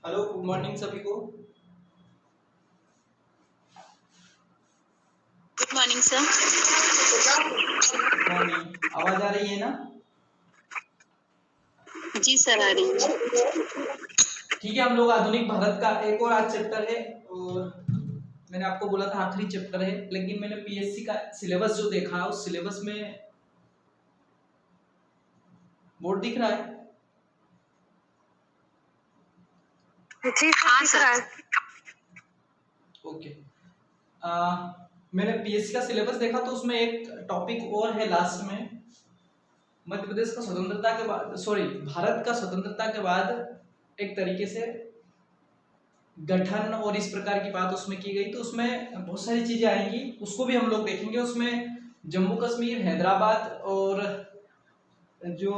Hello, good morning सभी को। Good morning sir. Good morning. आवाज आ रही है ना? जी सर, आ रही है। ठीक है, हम लोग आधुनिक भारत का एक और आज चैप्टर है और मैंने आपको बोला था आखिरी चैप्टर है, लेकिन मैंने पीएससी का सिलेबस जो देखा उस सिलेबस में बोर्ड दिख रहा है। जी हाँ सर। ओके। मैंने पीएससी का सिलेबस देखा तो उसमें एक टॉपिक और है लास्ट में, मध्य प्रदेश का स्वतंत्रता के बाद, सॉरी, भारत का स्वतंत्रता के बाद एक तरीके से गठन और इस प्रकार की बात उसमें की गई, तो उसमें बहुत सारी चीजें आएंगी, उसको भी हम लोग देखेंगे। उसमें जम्मू कश्मीर, हैदराबाद और जो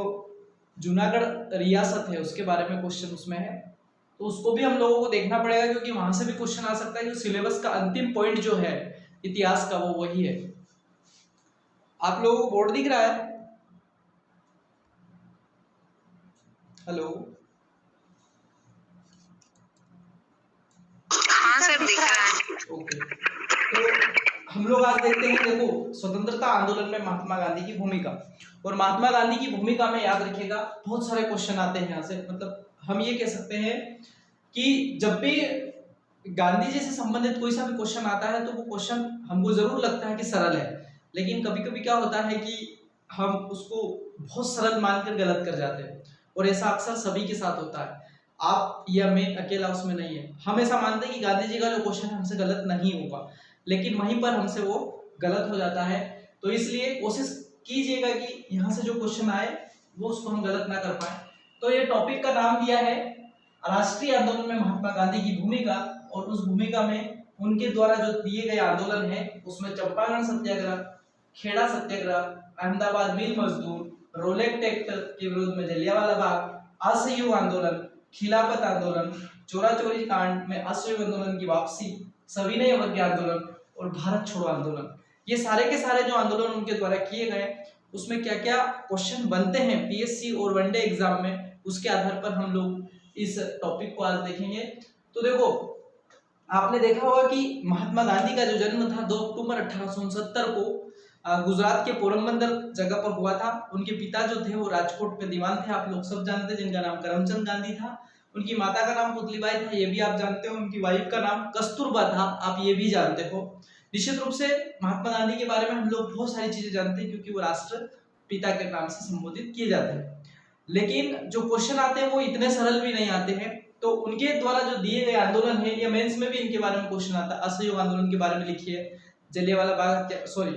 जूनागढ़ रियासत है उसके बारे में क्वेश्चन उसमें है, तो उसको भी हम लोगों को देखना पड़ेगा क्योंकि वहां से भी क्वेश्चन आ सकता है कि सिलेबस का अंतिम पॉइंट जो है इतिहास का वो वही है। आप लोगों को बोर्ड दिख रहा है? हेलो। हाँ सर, दिख रहा है। ओके, तो हम लोग आज देखते हैं, देखो, स्वतंत्रता आंदोलन में महात्मा गांधी की भूमिका। और महात्मा गांधी की भूमिका में याद रखिएगा बहुत सारे क्वेश्चन आते हैं यहाँ से, मतलब हम ये कह सकते हैं कि जब भी गांधी जी से संबंधित कोई सा भी क्वेश्चन आता है तो वो क्वेश्चन हमको जरूर लगता है कि सरल है, लेकिन कभी कभी क्या होता है कि हम उसको बहुत सरल मानकर गलत कर जाते हैं, और ऐसा अक्सर सभी के साथ होता है। आप या मैं अकेला उसमें नहीं है। हम ऐसा मानते हैं कि गांधी जी का जो क्वेश्चन है हमसे गलत नहीं होगा, लेकिन वहीं पर हमसे वो गलत हो जाता है। तो इसलिए कोशिश कीजिएगा कि यहाँ से जो क्वेश्चन आए वो उसको हम गलत ना कर पाए। तो ये टॉपिक का नाम दिया है राष्ट्रीय आंदोलन में महात्मा गांधी की भूमिका, और उस भूमिका में उनके द्वारा जो दिए गए आंदोलन है उसमें चंपारण सत्याग्रह, खेड़ा सत्याग्रह, अहमदाबाद मिल मजदूर, रोलेट एक्ट के विरोध में जलियांवाला बाग, असहयोग आंदोलन, खिलाफत आंदोलन, चोरा चोरी कांड में असहयोग आंदोलन की वापसी, सविनय अवज्ञा आंदोलन और भारत छोड़ो आंदोलन, ये सारे के सारे जो आंदोलन उनके द्वारा किए गए उसमें क्या क्या क्वेश्चन बनते हैं पीएससी और वनडे एग्जाम में, उसके आधार पर हम लोग इस टॉपिक को आज देखेंगे। तो देखो, आपने देखा होगा कि महात्मा गांधी का जो जन्म था 2 अक्टूबर 1869 को गुजरात के पोरबंदर जगह पर हुआ था। उनके पिता जो थे वो राजकोट में दीवान थे, आप लोग सब जानते हैं, जिनका नाम करमचंद गांधी था। उनकी माता का नाम पुतलीबाई था, ये भी आप जानते हो। उनकी वाइफ का नाम कस्तूरबा था, आप ये भी जानते हो। निश्चित रूप से महात्मा गांधी के बारे में हम लोग बहुत सारी चीजें जानते हैं क्योंकि वो राष्ट्र पिता के नाम से संबोधित किए जाते हैं, लेकिन जो क्वेश्चन आते हैं वो इतने सरल भी नहीं आते हैं। तो उनके द्वारा जो दिए गए आंदोलन है, या मेंस में भी इनके बारे में क्वेश्चन आता है। असहयोग आंदोलन के बारे में लिखिए, जलियांवाला बाग, सॉरी,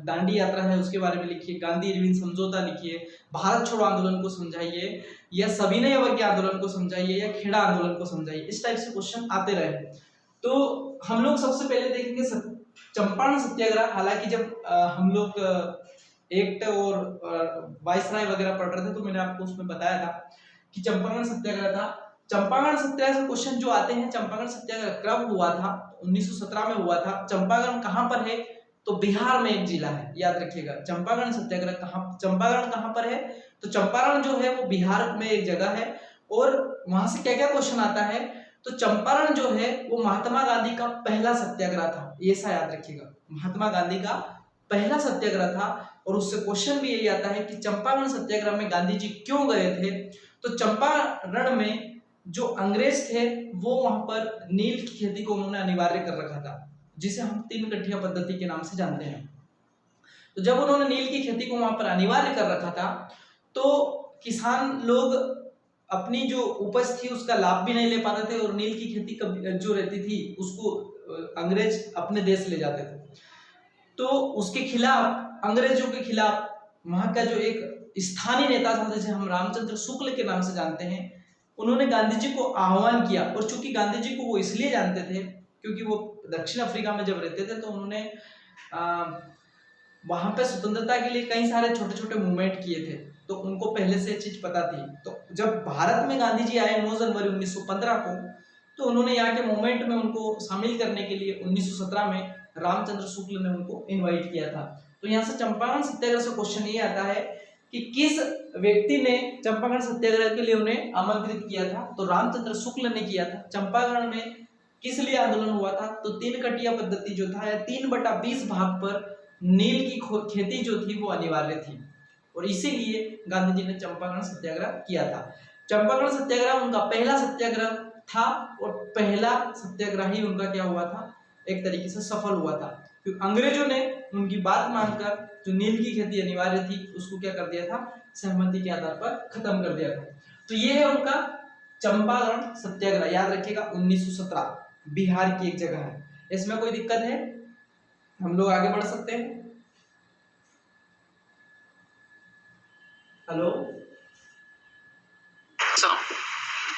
दांडी यात्रा है उसके बारे में लिखिए, गांधी इरविन समझौता लिखिए, भारत छोड़ो आंदोलन को समझाइए, या सविनय अवज्ञा आंदोलन को समझाइए, या खेड़ा आंदोलन को समझाइए। इस टाइप से क्वेश्चन आते रहे। तो हम लोग सबसे पहले देखेंगे चंपारण सत्याग्रह। हालांकि जब हम लोग एक्ट और वायसराय वगैरह पढ़ रहे थे तो मैंने आपको उसमें बताया था कि चंपारण सत्याग्रह था। चंपारण सत्याग्रह से क्वेश्चन जो आते हैं, चंपारण सत्याग्रह कब हुआ था? 1917 में हुआ था। चंपारण कहां पर है? तो बिहार में एक जिला है, याद रखिएगा। चंपारण सत्याग्रह चंपारण कहां पर है? तो चंपारण जो है वो बिहार में एक जगह है। और वहां से क्या क्या क्वेश्चन आता है? तो चंपारण जो है वो महात्मा गांधी का पहला सत्याग्रह था, ऐसा याद रखिएगा। महात्मा गांधी का पहला सत्याग्रह था। और उससे क्वेश्चन भी यही आता है कि चंपारण सत्याग्रह में गांधी जी क्यों गए थे? तो चंपारण में जो अंग्रेज थे वो वहां पर नील की खेती को उन्होंने अनिवार्य कर रखा था, जिसे हम 3 गठिया पद्धति के नाम से जानते हैं। तो जब उन्होंने नील की खेती को वहां पर अनिवार्य कर रखा था तो किसान लोग अपनी जो उपज थी उसका लाभ भी नहीं ले पाते थे, और नील की खेती जो रहती थी उसको अंग्रेज अपने देश ले जाते थे। तो उसके खिलाफ, अंग्रेजों के खिलाफ, वहां का जो एक स्थानीय नेता था जिसे हम रामचंद्र शुक्ल के नाम से जानते हैं, उन्होंने गांधी जी को आह्वान किया। और चूंकि गांधी जी को वो इसलिए जानते थे क्योंकि वो दक्षिण अफ्रीका में जब रहते थे तो उन्होंने वहां पे स्वतंत्रता के लिए कई सारे छोटे छोटे मूवमेंट किए थे, तो उनको पहले से चीज पता थी। तो जब भारत में गांधी जी आए 9 जनवरी 1915 को, तो उन्होंने यहाँ के मूवमेंट में उनको शामिल करने के लिए 1917 में रामचंद्र शुक्ल ने उनको इनवाइट किया था। तो यहाँ से चंपारण सत्याग्रह से क्वेश्चन ये आता है कि किस व्यक्ति ने चंपारण सत्याग्रह के लिए उन्हें आमंत्रित किया था, तो रामचंद्र शुक्ल ने किया था। चंपारण में किस लिए आंदोलन हुआ था? तो 3 कटिया पद्धति जो था या 3/20 भाग पर नील की खेती जो थी वो अनिवार्य थी, और इसीलिए गांधी जी ने चंपारण सत्याग्रह किया था। चंपारण सत्याग्रह उनका पहला सत्याग्रह था, और पहला सत्याग्रह ही उनका क्या हुआ था, एक तरीके से सफल हुआ था, क्योंकि अंग्रेजों ने उनकी बात मानकर जो नील की खेती अनिवार्य थी उसको क्या कर दिया था, सहमति के आधार पर खत्म कर दिया था। तो ये है उनका चंपारण सत्याग्रह, याद रखिएगा 1917, बिहार की एक जगह है। इसमें कोई दिक्कत है? हम लोग आगे बढ़ सकते हैं। हेलो,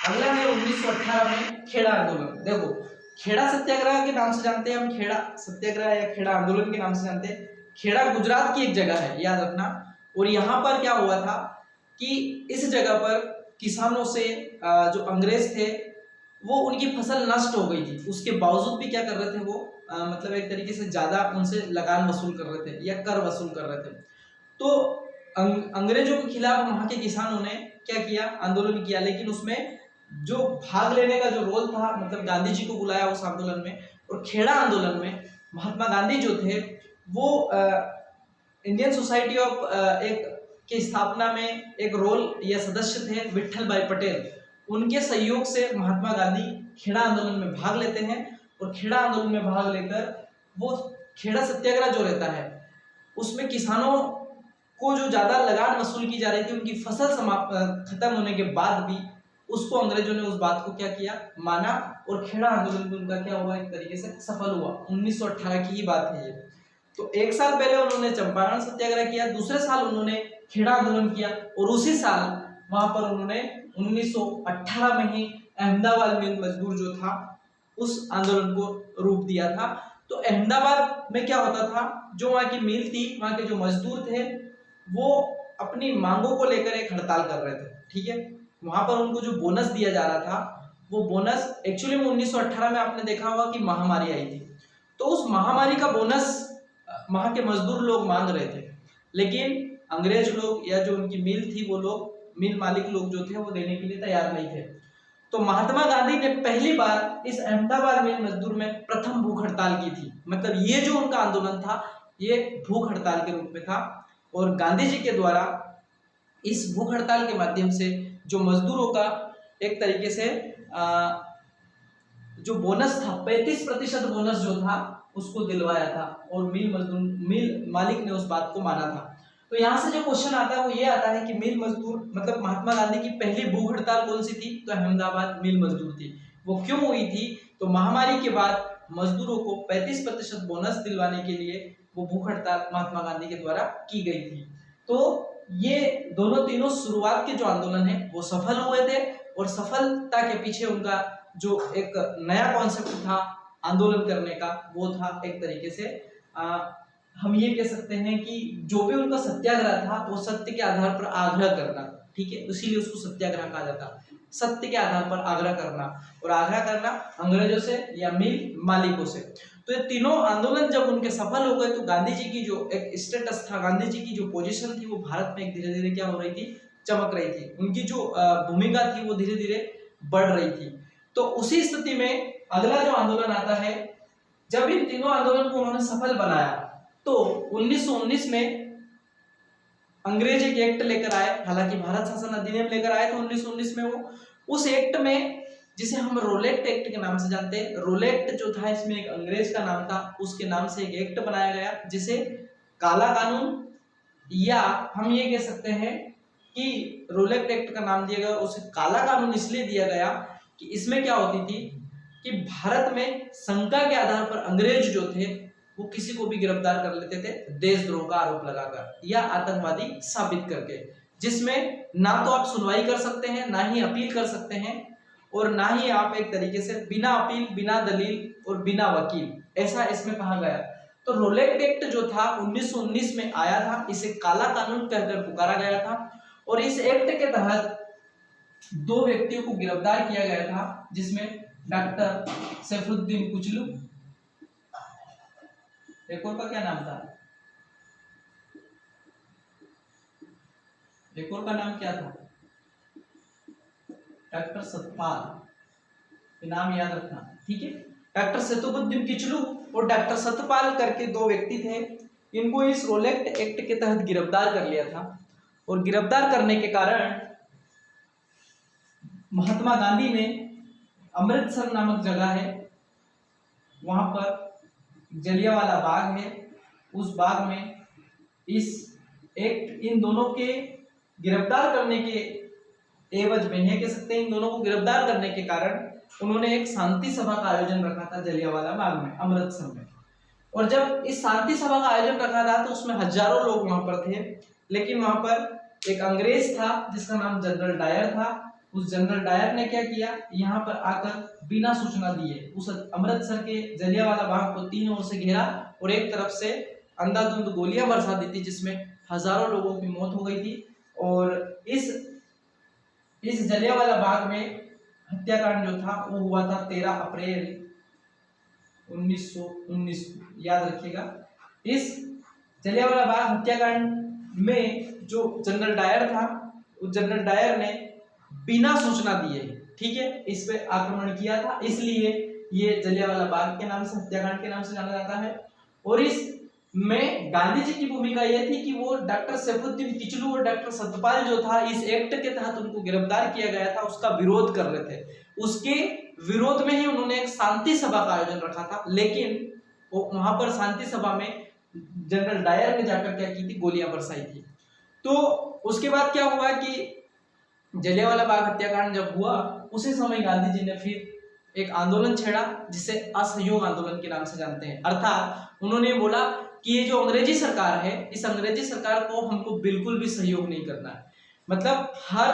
अगला है 1918 में खेड़ा आंदोलन। देखो, खेड़ा सत्याग्रह के नाम से जानते हैं हम, खेड़ा सत्याग्रह या खेड़ा आंदोलन के नाम से जानते हैं। खेड़ा गुजरात की एक जगह है, याद रखना। और यहाँ पर क्या हुआ था कि इस जगह पर किसानों से जो अंग्रेज थे वो उनकी फसल नष्ट हो गई थी, उसके बावजूद भी क्या कर रहे थे वो, मतलब एक तरीके से ज्यादा उनसे लगान वसूल कर रहे थे या कर वसूल कर रहे थे। तो अंग्रेजों के खिलाफ वहां के किसानों ने क्या किया, आंदोलन किया, लेकिन उसमें जो भाग लेने का जो रोल था, मतलब गांधी जी को बुलाया उस आंदोलन में। और खेड़ा आंदोलन में महात्मा गांधी जो थे वो इंडियन सोसाइटी ऑफ एक की स्थापना में एक रोल या सदस्य थे, विट्ठल भाई पटेल। उनके सहयोग से महात्मा गांधी खेड़ा आंदोलन में भाग लेते हैं, और खेड़ा आंदोलन में भाग लेकर वो खेड़ा सत्याग्रह जो रहता है उसमें किसानों को जो ज्यादा लगान वसूल की जा रही थी, उनकी फसल खत्म होने के बाद भी उसको अंग्रेजों ने उस बात को क्या किया, माना, और खेड़ा आंदोलन उनका क्या हुआ, एक तरीके से सफल हुआ। 1918 की ही बात है ये। तो एक साल पहले उन्होंने चंपारण सत्याग्रह किया, दूसरे साल उन्होंने खेड़ा आंदोलन किया, और उसी साल वहां पर उन्होंने 1918 में ही अहमदाबाद मिल मजदूर जो था उस आंदोलन को रूप दिया था। तो अहमदाबाद में क्या होता था, जो वहां की मिल थी, वहां के जो मजदूर थे वो अपनी मांगों को लेकर एक हड़ताल कर रहे थे, ठीक है। वहां पर उनको जो बोनस दिया जा रहा था वो बोनस एक्चुअली में 1918 में आपने देखा होगा कि महामारी आई थी, तो उस महामारी का बोनस वहां के मजदूर लोग मांग रहे थे, लेकिन अंग्रेज लोग या जो उनकी मिल थी वो लोग, मिल मालिक लोग जो थे वो देने के लिए तैयार नहीं थे। तो महात्मा गांधी ने पहली बार इस अहमदाबाद मिल मजदूर में प्रथम भूख हड़ताल की थी। मतलब ये जो उनका आंदोलन था ये भूख हड़ताल के रूप में था, और गांधी जी के द्वारा इस भूख हड़ताल के माध्यम से जो मजदूरों का एक तरीके से जो बोनस था 35% बोनस जो था उसको दिलवाया था, और मिल मालिक ने उस बात को माना था। तो यहाँ से जो क्वेश्चन आता है वो ये आता है कि मिल मजदूर, मतलब महात्मा गांधी की पहली भूख हड़ताल कौन सी थी, तो अहमदाबाद मिल मजदूर थी। वो क्यों हुई थी, तो महामारी के बाद मजदूरों को 35% बोनस दिलवाने के लिए वो भूख हड़ताल महात्मा गांधी के द्वारा की गई थी। तो ये दोनों तीनों शुरुआत के जो आंदोलन है वो सफल हुए थे, और सफलता के पीछे उनका जो एक नया कॉन्सेप्ट था आंदोलन करने का वो था एक तरीके से हम ये कह सकते हैं कि जो भी उनका सत्याग्रह था वो सत्य के आधार पर आग्रह करना, ठीक है, इसीलिए उसको सत्याग्रह कहा जाता, सत्य के आधार पर आग्रह करना, और आग्रह करना अंग्रेजों से या मिल मालिकों से। तो ये तीनों आंदोलन जब उनके सफल हो गए तो गांधी जी की जो एक स्टेटस था, गांधी जी की जो पोजीशन थी वो भारत में धीरे धीरे क्या हो रही थी, चमक रही थी, उनकी जो भूमिका थी वो धीरे धीरे बढ़ रही थी। तो उसी स्थिति में अगला जो आंदोलन आता है, जब इन तीनों आंदोलन को उन्होंने सफल बनाया तो 1919 में अंग्रेज एक एक्ट लेकर आए, हालांकि भारत शासन अधिनियम लेकर आए थे 1919 में वो, उस एक्ट में जिसे हम रोलेट एक्ट के नाम से जानते हैं, रोलेट जो था इसमें एक अंग्रेज का नाम था, उसके नाम से एक एक्ट बनाया गया जिसे काला कानून, या हम ये कह सकते हैं कि रोलेट एक्ट का नाम दिया गया, उसे काला कानून इसलिए दिया गया कि इसमें क्या होती थी कि भारत में शंका के आधार पर अंग्रेज जो थे वो किसी को भी गिरफ्तार कर लेते थे देशद्रोह का आरोप लगाकर या आतंकवादी साबित करके, जिसमें ना तो आप सुनवाई कर सकते हैं, ना ही अपील कर सकते हैं, और ना ही आप एक तरीके से बिना अपील, बिना दलील और बिना वकील, ऐसा इसमें कहा गया। तो रोलेट एक्ट जो था 1919 में आया था, इसे काला कानून कहकर पुकारा गया था, और इस एक्ट के तहत 2 व्यक्तियों को गिरफ्तार किया गया था, जिसमें डॉक्टर सैफुद्दीन कुचलू, एक और का क्या नाम था, एक और का नाम क्या था? डॉक्टर सतपाल, ये नाम याद रखना, ठीक है। डॉक्टर सेतुबुद्दीन किचलू और डॉक्टर सतपाल करके दो व्यक्ति थे। इनको इस रोलेक्ट एक्ट के तहत गिरफ्तार कर लिया था और गिरफ्तार करने के कारण महात्मा गांधी ने अमृतसर नामक जगह है, वहां पर जलियांवाला बाग है, उस बाग में इस एक्ट इन दोनों के गिरफ्तार करने के एवज में है, कह सकते हैं इन दोनों को गिरफ्तार करने के कारण उन्होंने एक शांति सभा का आयोजन रखा था जलियांवाला बाग में, अमृतसर में। और जब इस शांति सभा का आयोजन रखा था तो उसमें हजारों लोग वहां पर थे, लेकिन वहां पर एक अंग्रेज था जिसका नाम जनरल डायर था। उस जनरल डायर ने क्या किया, यहाँ पर आकर बिना सूचना दिए उस अमृतसर के जलियांवाला बाग को तीन ओर से घेरा और एक तरफ से अंधाधुंध गोलियां बरसा दी थी, जिसमें हजारों लोगों की मौत हो गई थी। और इस जलियांवाला बाग में हत्याकांड जो था वो हुआ था 13 अप्रैल 1919, याद रखिएगा। इस जलियांवाला बाग हत्याकांड में जो जनरल डायर था, उस जनरल डायर ने बिना सूचना दिए, ठीक है, इस पे आक्रमण किया था, इसलिए ये जलियांवाला बाग के नाम से, हत्याकांड के नाम से जाना जाता है। और इस में गांधी जी की भूमिका यह थी कि वो डॉक्टर सैफुद्दीन किचलू और डॉक्टर सतपाल जो था, इस एक्ट के तहत उनको गिरफ्तार किया गया था, उसका विरोध कर रहे थे। उसके विरोध में ही उन्होंने एक शांति सभा का आयोजन रखा था, लेकिन वो वहां पर शांति सभा में जनरल डायर ने जाकर क्या की थी, गोलियां बरसाई थी। तो उसके बाद क्या हुआ कि जलियांवाला बाग हत्याकांड जब हुआ, उसी समय गांधी जी ने फिर एक आंदोलन छेड़ा जिसे असहयोग आंदोलन के नाम से जानते हैं। अर्थात उन्होंने बोला कि ये जो अंग्रेजी सरकार है, इस अंग्रेजी सरकार को हमको बिल्कुल भी सहयोग नहीं करना है, मतलब हर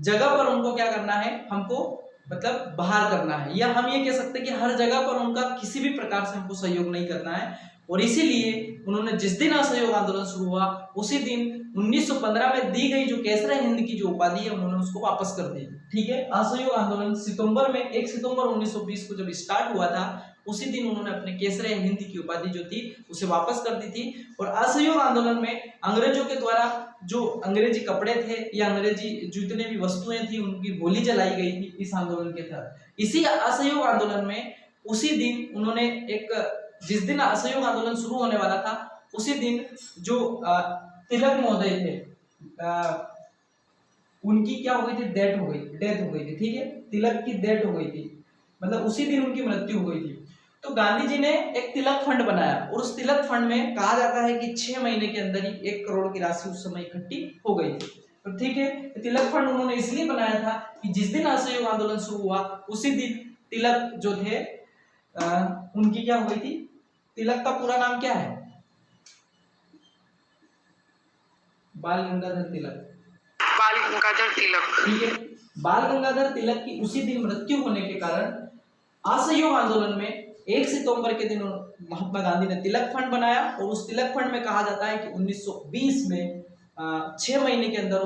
जगह पर उनको क्या करना है, हमको मतलब बाहर करना है, या हम ये कह सकते हैं कि हर जगह पर उनका किसी भी प्रकार से हमको सहयोग नहीं करना है। और इसीलिए उन्होंने जिस दिन असहयोग आंदोलन शुरू हुआ, उसी दिन 1915 में दी गई जो केसरे हिंद की जो उपाधि है, उन्होंने उसको वापस कर दी, ठीक है। असहयोग आंदोलन सितंबर में 1 सितंबर 1920 को जब स्टार्ट हुआ था, उसी दिन उन्होंने अपने केसरे हिंद की उपाधि जो थी उसे वापस कर दी थी। और असहयोग आंदोलन में अंग्रेजों के द्वारा जो अंग्रेजी कपड़े थे या अंग्रेजी जितने भी वस्तुएं थी, उनकी गोली जलाई गई थी इस आंदोलन के तहत। इसी असहयोग आंदोलन में उसी दिन उन्होंने जिस दिन असहयोग आंदोलन शुरू होने वाला था, उसी दिन जो तिलक महोदय थे, उनकी क्या हो गई थी, डेथ हो गई थी, ठीक है, तिलक की डेथ हो गई थी, मतलब उसी दिन उनकी मृत्यु हो गई थी। तो गांधी जी ने एक तिलक फंड बनाया और उस तिलक फंड में कहा जाता है कि 6 महीने के अंदर ही 1 करोड़ की राशि उस समय इकट्ठी हो गई थी। तो ठीक है, तिलक फंड उन्होंने इसलिए बनाया था कि जिस दिन असहयोग आंदोलन शुरू हुआ, उसी दिन तिलक जो थे उनकी क्या हो गई थी, तिलक का पूरा नाम क्या है, बाल गंगाधर तिलक, बाल गंगाधर तिलक, ठीक है। बाल गंगाधर तिलक की उसी दिन मृत्यु होने के कारण असहयोग आंदोलन में 1 सितंबर के दिन महात्मा गांधी ने तिलक फंड बनाया और उस तिलक फंड में कहा जाता है कि 1920 में 6 महीने के अंदर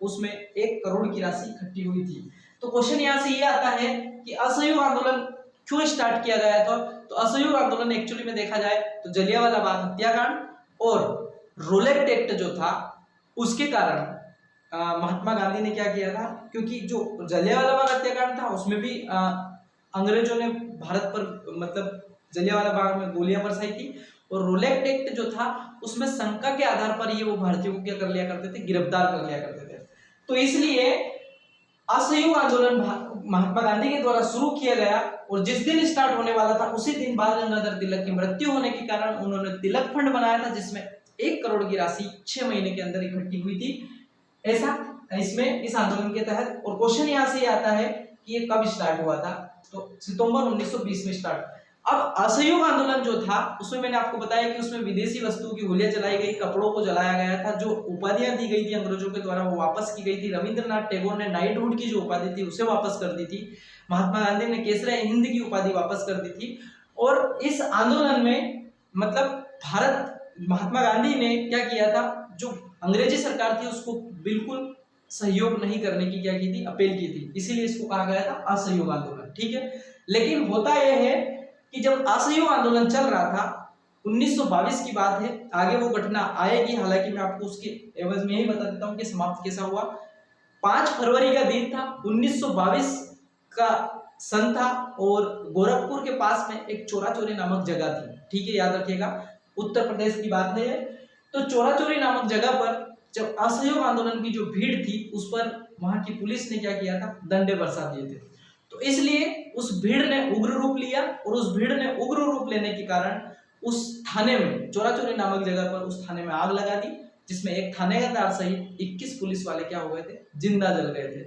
उसमें 1 करोड़ की राशि इकट्ठी हुई थी। तो क्वेश्चन यहाँ से ये आता है कि असहयोग आंदोलन क्यों स्टार्ट किया गया था। तो असहयोग आंदोलन एक्चुअली में देखा जाए तो जलियांवाला बाग हत्याकांड और रोलेक्ट एक्ट जो था उसके कारण महात्मा गांधी ने क्या किया था, क्योंकि जो जलियांवाला बाग हत्याकांड था उसमें भी अंग्रेजों ने भारत पर मतलब जलियांवाला बाग में गोलियां बरसाई थी, और रोलेक्ट एक्ट जो था उसमें शंका के आधार पर ये वो भारतीयों को क्या कर लिया करते थे, गिरफ्तार कर लिया करते थे। तो इसलिए असहयोग आंदोलन महात्मा गांधी के द्वारा शुरू किया गया और जिस दिन स्टार्ट होने वाला था उसी दिन बाल गंगाधर तिलक की मृत्यु होने के कारण उन्होंने तिलक फंड बनाया था, जिसमें 1 करोड़ की राशि 6 महीने के अंदर इकट्ठी हुई थी, ऐसा इसमें इस आंदोलन के तहत। और क्वेश्चन यहाँ से आता है कि ये कब स्टार्ट हुआ था, तो सितंबर 1920 में स्टार्ट। अब असहयोग आंदोलन जो था उसमें मैंने आपको बताया कि उसमें विदेशी वस्तुओं की गोलियां जलाई गई, कपड़ों को जलाया गया था, जो उपाधियां दी गई थी अंग्रेजों के द्वारा वो वापस की गई थी। रविंद्रनाथ टैगोर ने नाइटहुड की जो उपाधि थी उसे वापस कर दी थी। महात्मा गांधी ने केसरे हिंद की उपाधि वापस कर दी थी। और इस आंदोलन में मतलब महात्मा गांधी ने क्या किया था, जो अंग्रेजी सरकार थी उसको बिल्कुल सहयोग नहीं करने की क्या की थी, अपील की थी, इसीलिए इसको कहा गया था असहयोग आंदोलन, ठीक है। लेकिन होता यह है कि जब असहयोग आंदोलन चल रहा था 1922 की बात है, आगे वो घटना आएगी, हालांकि मैं आपको उसके एवज में ही बता देता हूँ कि समाप्त कैसा हुआ। 5 फरवरी का दिन था, 1922 का सन था, और गोरखपुर के पास में एक चोरा चोरी नामक जगह थी, ठीक है, याद रखिएगा, उत्तर प्रदेश की बात है। तो चोरा चोरी नामक जगह पर जब असहयोग आंदोलन की जो भीड़ थी उस पर वहां की पुलिस ने क्या किया था, डंडे बरसा दिए थे। तो इसलिए उस भीड़ ने उग्र रूप लिया, और उस भीड़ ने उग्र रूप लेने के कारण उस थाने में, चोरा चोरी नामक जगह पर उस थाने में आग लगा दी, जिसमें एक थानेदार सहित 21 पुलिस वाले क्या हो गए थे, जिंदा जल गए थे।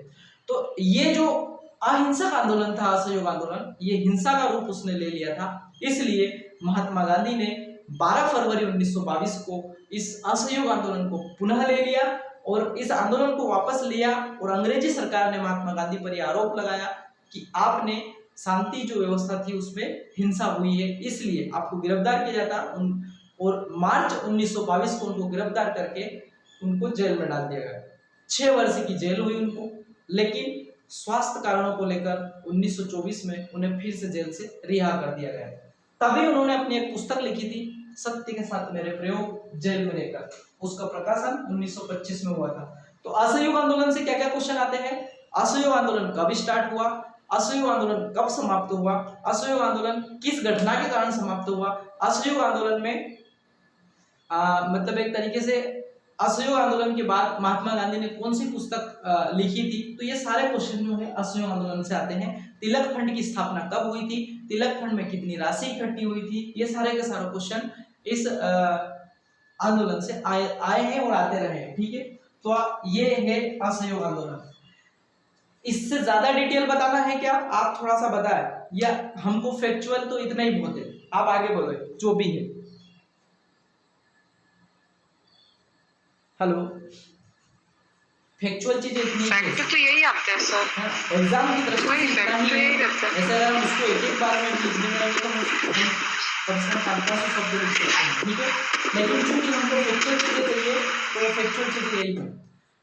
तो ये जो अहिंसक आंदोलन था, असहयोग आंदोलन, ये हिंसा का रूप उसने ले लिया था। इसलिए महात्मा गांधी ने 12 फरवरी 1922 को इस असहयोग आंदोलन को पुनः ले लिया और इस आंदोलन को वापस लिया, और अंग्रेजी सरकार ने महात्मा गांधी पर यह आरोप लगाया कि आपने शांति जो व्यवस्था थी उसमें हिंसा हुई है, इसलिए आपको गिरफ्तार किया जाता। और मार्च 1922 को उनको गिरफ्तार करके उनको जेल में डाल दिया गया। 6 वर्ष की जेल हुई उनको, लेकिन स्वास्थ्य कारणों को लेकर 1924 में उन्हें फिर से जेल से रिहा कर दिया गया। तभी उन्होंने अपनी एक पुस्तक लिखी थी, सत्य के साथ मेरे प्रयोग, जेल में रहकर। उसका प्रकाशन 1925 में हुआ था। तो असहयोग आंदोलन से क्या क्या क्वेश्चन आते हैं, असहयोग आंदोलन कब स्टार्ट हुआ, असहयोग आंदोलन कब समाप्त हुआ, असहयोग आंदोलन किस घटना के कारण समाप्त हुआ, असहयोग आंदोलन में मतलब एक तरीके से असहयोग आंदोलन के बाद महात्मा गांधी ने कौन सी पुस्तक लिखी थी। तो ये सारे क्वेश्चन जो है असहयोग आंदोलन से आते हैं। तिलक फंड की स्थापना कब हुई थी, तिलक फंड में कितनी राशि इकट्ठी हुई थी, ये सारे के सारे क्वेश्चन इस आंदोलन से आए हैं और आते रहे हैं, ठीक है। तो ये है असहयोग आंदोलन। इससे ज्यादा डिटेल बताना है क्या, आप थोड़ा सा बताएं, या हमको फैक्चुअल तो इतना ही बहुत है, आप आगे बोलो जो भी है। हेलो, फैक्चुअल चीजें इतनी फैक्ट तो यही आते हैं सर, एग्जाम की तरफ वही से फैक्ट तो यही रहता है। ऐसा अगर हम उसको एक एक बार में लिखने में लगे तो हम पर्सनल 500 शब्द लिख सकते हैं, ठीक है। लेकिन चूंकि हमको फैक्चुअल चीजें चाहिए तो फैक्चुअल चीजें यही है,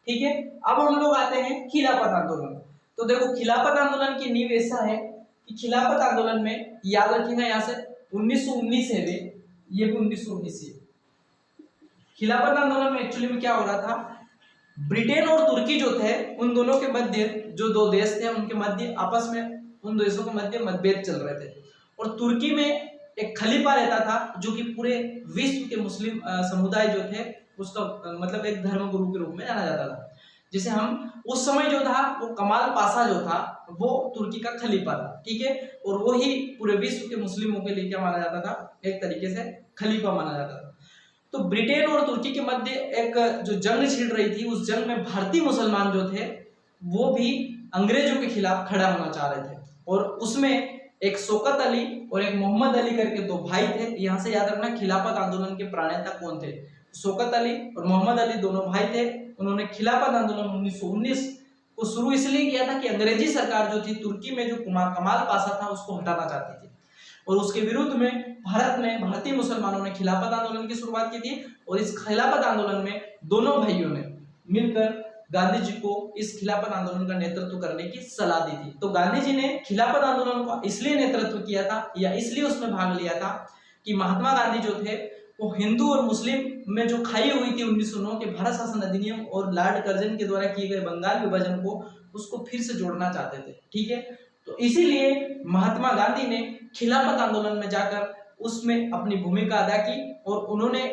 ठीक है। अब हम लोग आते हैं खिलाफत आंदोलन। तो देखो, खिलाफत आंदोलन की नींव ऐसा है कि खिलाफत आंदोलन में याद रखिएगा, यहाँ से 1919 है, ये भी 1919 है। खिलाफत आंदोलन में एक्चुअली में क्या हो रहा था, ब्रिटेन और तुर्की जो थे उन दोनों के मध्य, जो दो देश थे उनके मध्य आपस में, उन देशों के मध्य मतभेद चल रहे थे। और तुर्की में एक खलीफा रहता था जो कि पूरे विश्व के मुस्लिम समुदाय जो थे उसका मतलब एक धर्म गुरु के रूप में जाना जाता था। जिसे हम उस समय जो था वो कमाल पाशा जो था वो तुर्की का खलीफा था, ठीक है। और वो ही पूरे विश्व के मुस्लिमों के लिए क्या माना जाता था, एक तरीके से खलीफा माना जाता था। तो ब्रिटेन और तुर्की के मध्य एक जो जंग छिड़ रही थी, उस जंग में भारतीय मुसलमान जो थे वो भी अंग्रेजों के खिलाफ खड़ा होना चाह रहे थे। और उसमें एक शौकत अली और एक मोहम्मद अली करके दो भाई थे। यहाँ से याद रखना खिलाफत आंदोलन के प्रणेता कौन थे, शौकत अली और मोहम्मद अली दोनों भाई थे। उन्होंने खिलाफत आंदोलन 1919 को शुरू इसलिए किया था कि अंग्रेजी सरकार जो थी तुर्की में जो कमाल पाशा था उसको हटाना चाहती थी, और उसके विरुद्ध में भारत में भारतीय मुसलमानों ने खिलाफत आंदोलन की शुरुआत की थी। और इस खिलाफत आंदोलन में दोनों भाइयों ने मिलकर गांधी जी को इस खिलाफत आंदोलन का नेतृत्व करने की सलाह दी थी। तो गांधी जी ने खिलाफत आंदोलन को इसलिए नेतृत्व किया था या इसलिए उसमें भाग लिया था कि महात्मा गांधी जो थे वो हिंदू और मुस्लिम में जो खाई हुई थी 1909 के भारत शासन अधिनियम और लॉर्ड कर्जन के द्वारा किए गए बंगाल विभाजन को, उसको फिर से जोड़ना चाहते थे, ठीक है। तो इसीलिए महात्मा गांधी ने खिलाफत आंदोलन में जाकर उसमें अपनी भूमिका अदा की और उन्होंने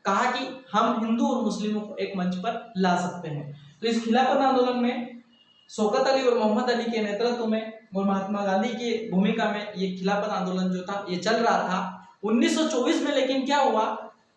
कहा कि हम हिंदू और मुस्लिमों को एक मंच पर ला सकते हैं। तो इस खिलाफत आंदोलन में शौकत अली और मोहम्मद अली के नेतृत्व में और महात्मा गांधी की भूमिका में ये खिलाफत आंदोलन जो था ये चल रहा था 1924 में। लेकिन क्या हुआ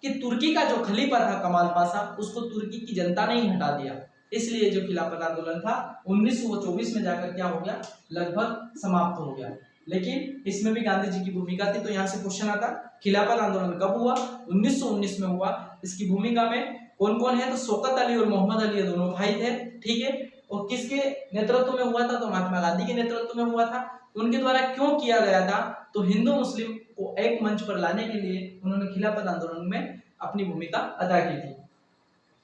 कि तुर्की का जो खलीफा था कमाल पाशा, उसको तुर्की की जनता ने ही हटा दिया। इसलिए जो खिलाफत आंदोलन था 1924 में जाकर क्या हो गया, लगभग समाप्त हो गया। लेकिन इसमें भी गांधी जी की भूमिका थी। तो यहाँ से क्वेश्चन आता, खिलाफत आंदोलन कब हुआ, 1919 में हुआ। इसकी भूमिका में कौन कौन है, तो शौकत अली और मोहम्मद अली दोनों भाई थे, ठीक है। और किसके नेतृत्व में हुआ था, तो महात्मा गांधी के नेतृत्व में हुआ था। उनके द्वारा क्यों किया गया था, तो हिंदू मुस्लिम को एक मंच पर लाने के लिए उन्होंने खिलाफत आंदोलन में अपनी भूमिका अदा की थी।